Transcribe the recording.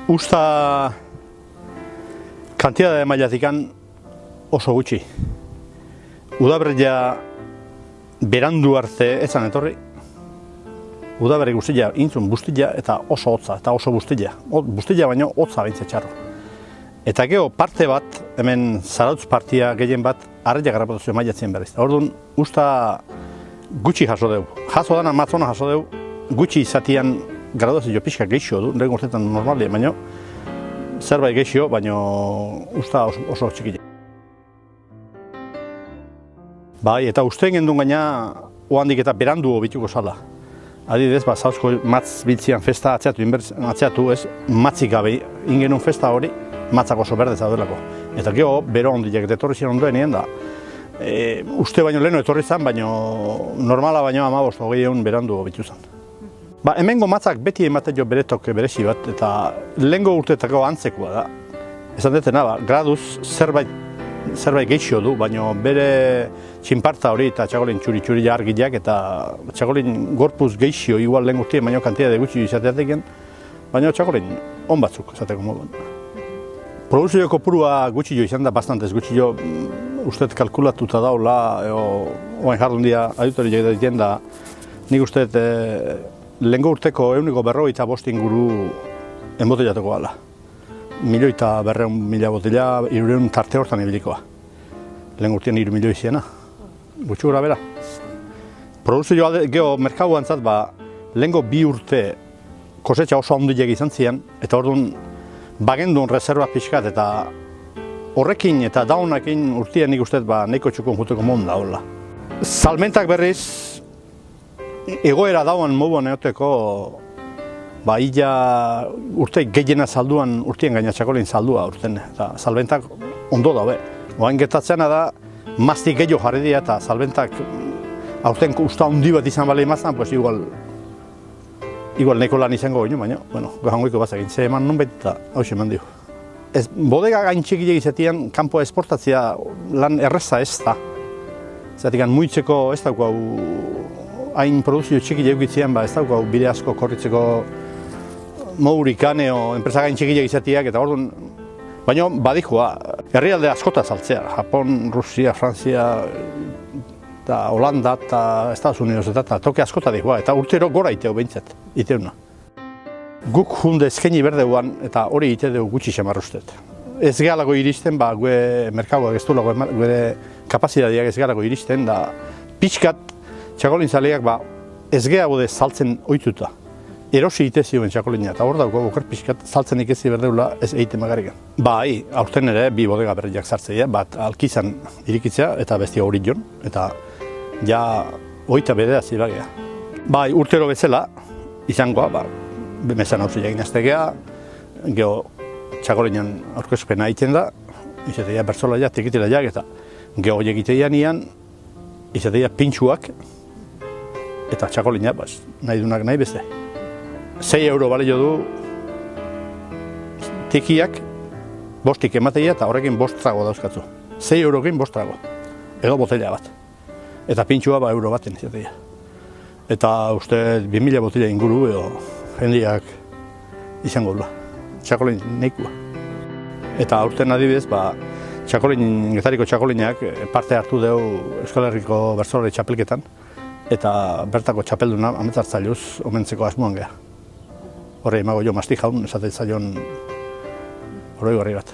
Usta kantidade mailatikan oso gutxi. Udaberria berandu arte ezan etorri. Udaberri guztia intzun bustila eta oso hotza, eta oso bustila. Bustila baino hotza bintze txarro. Eta gero parte bat, hemen Zarautz partia gehien bat, arreia garrapatu zuen mailatzen berriz. Orduan, usta gutxi jaso dugu. Jaso dana matzona jaso dugu, gutxi izatian graduazio pixka geixio du, lehen urtetan normalia, baina zerbait geixio, baina usta oso txikile. Bai, eta uste gendun gaina, oandik eta berandu bituko zala. Adidez, Zauzko matz biltzian festa atzeatu, ez, matzik gabe ingenun festa hori, matzak oso berde zaudelako. Eta gero, bero ondileak etorri ziren ondoen nien da, uste baino leheno etorri zen, baino normala baino 15-20 berandu bitu zen. Hemengo matzak beti ematen jo beretok beresi bat, eta lehengo urteetako antzekoa da. Esan detena, graduz zerbait geixio du, baina bere txinparta hori eta txakolin txuri argileak eta txakolin gorpuz geixio igual lehen urtien, baina kantidade gutxi izateatekin, baina txakolin on batzuk esateko moduan. Produzio kopurua gutxi jo izan da, bastantez gutxi jo, uste kalkulatuta daula, oain jardun dia aditori egiten da, nik uste lehengo urteko 150 inguru enbotelatuko gala. 1.200.000 botella, 300 tarte hortan ibilikoa. Lehen urtean 3 milioi ziena, gutxi gura bera. Produzio geho merkau antzat, lehengo 2 urte kosetxa oso handiak izan zian, eta orduan bagendun reserva pixkat, eta horrekin eta daunakin urtean nik uste nahiko txukun juteko mon da hola. Salmentak berriz, egoera dauan moduan eoteko, illa urte gehiena salduan urtien gaina txakolin saldua urten, eta salbentak ondo daue. Oain gertatzena da, maztik gehiago jarri dira eta salbentak aurten usta handi bat izan bale imazan, pues igual nahiko lan izango gino, baina, gohangoiko bazakin, ze eman non eta hauxe eman dio. Bodega gaintxekile izatian, kanpoa esportatzea lan erreza ez da. Zatik muitzeko ez dauko hain produzio txikile eukitzean, ez dauko bide asko korritzeko mourikane enpresa gaintxekile izatiak, eta orduan, baina badikoa, herrialde askota saltzea, Japon, Rusia, Frantzia, eta Holanda, eta Estados Unidos, eta toke askota dikoa, eta urtero gora iteo behintzat, iteuna. Guk junde eskaini berdeuan, eta hori ite dugu gutxi xamarruztet. Ez gehalako iristen, gue merkagoak ez dulago, gure kapazitateak ez gehalako iristen, da pixkat txakolin zaleak ez gehago saltzen ohituta. Erosi ite zioen txakolina, eta hor dauko oker pixkat saltzen ikezi berdeula ez egiten magarikan. Aurten ere 2 bodega berriak sartzea, bat alkizan irikitzea eta bestia hori jon, eta ja 8 bedea zibagea. Urtero bezala, izangoa, mesan hau zileak inaztegea, geho txakolinan aurkezpena egiten da, izatea bertzola ja, tekitela jak, eta geho egitean ian, izatea pintxuak, eta txakolina, nahi dunak nahi beste. 6 euro balio du tikiak, 5 emateia eta horrekin 5 trago dauzkatzu. 6 eurokin 5 trago, edo botella bat. Eta pintxua euro baten izatea. Eta uste 2000 botella inguru edo jendeak izango dula, txakolin neikua. Eta aurten adibidez, Getariko txakolinak parte hartu dugu Euskal Herriko bertsolari txapelketan, eta bertako txapelduna ametzartzailuz omentzeko asmoan geha. Horre emago jo mastik jaun, esaten zaion horoi garri bat.